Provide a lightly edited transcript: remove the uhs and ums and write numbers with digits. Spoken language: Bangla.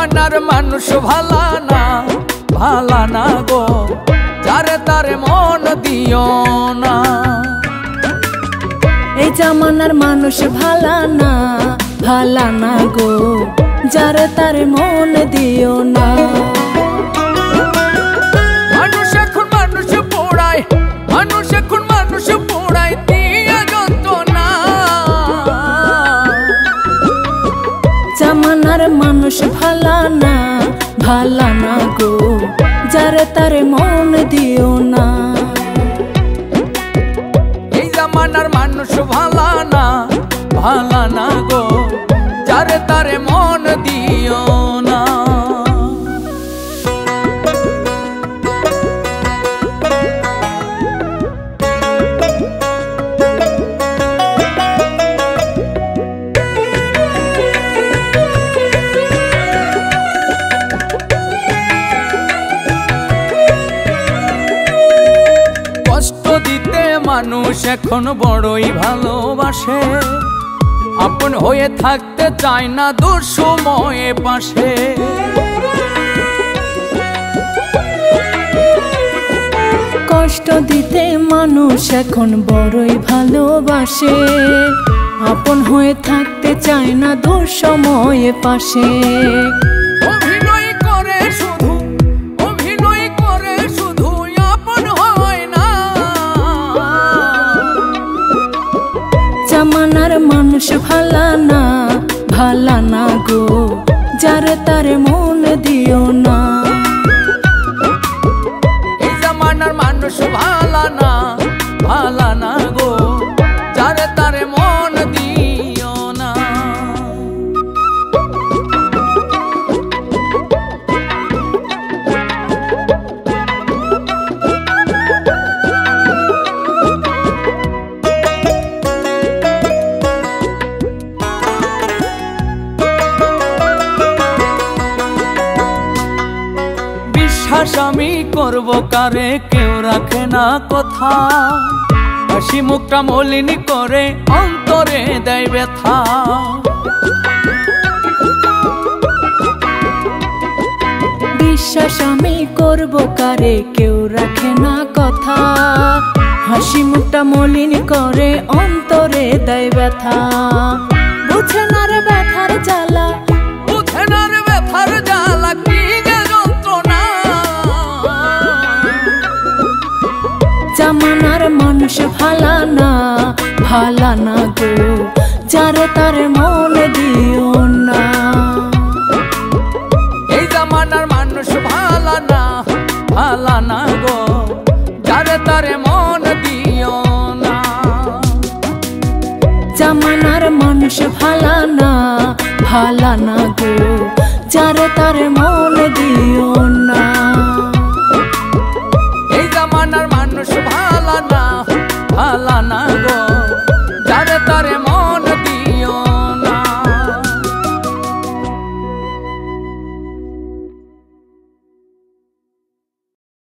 জামানার মানুষ ভালা না গো, যারে তারে মন দিও না। এই জামানার মানুষ ভালা না গো, যারে তারে মন দিও না। মানুষ এখন মানুষ পোড়ায়, মানুষ এখন মানুষ পোড়ায় দিয়া যন্ত্রণা। জামানার মানুষ ভালা না গো, যারে তারে মন দিও না। এই জামানার মানুষ ভালা না গো, যারে তারে মন দিও না। কষ্ট দিতে মানুষ এখন বড়ই ভালোবাসে, আপন হয়ে থাকতে চায় না দুঃসময়ে পাশে। কষ্ট দিতে মানুষ এখন বড়ই ভালোবাসে, আপন হয়ে থাকতে চায় না দুঃসময়ে পাশে। অভিনয় করে শুধু আপন হয় না। জামানার মানুষ ভালা না গো, যারে তারে মন দিও না। এই জামানার মানুষ ভালা না গো, যারে তারে মন দিও না। বিশ্বাস আমি করব কারে, কেউ রাখে না কথা। হাসি মুখটা মলিন করে অন্তরে দেয় ব্যথা। বিশ্বাস আমি করব কারে, কেউ রাখে না কথা। হাসি মুখটা মলিন করে অন্তরে দেয় ব্যথা। বুঝে না রে ব্যথার জ্বালা, বুঝে না রে ব্যথার জ্বালা, কি যে যন্ত্রণা। জামানার মানুষ ভালা না গো, যারে তারে মন দিও না। এই জামানার মানুষ ভালা না গো, যারে তারে মন দিও না। জামানার মানুষ ভালা না গো, যারে তারে মন দিও না।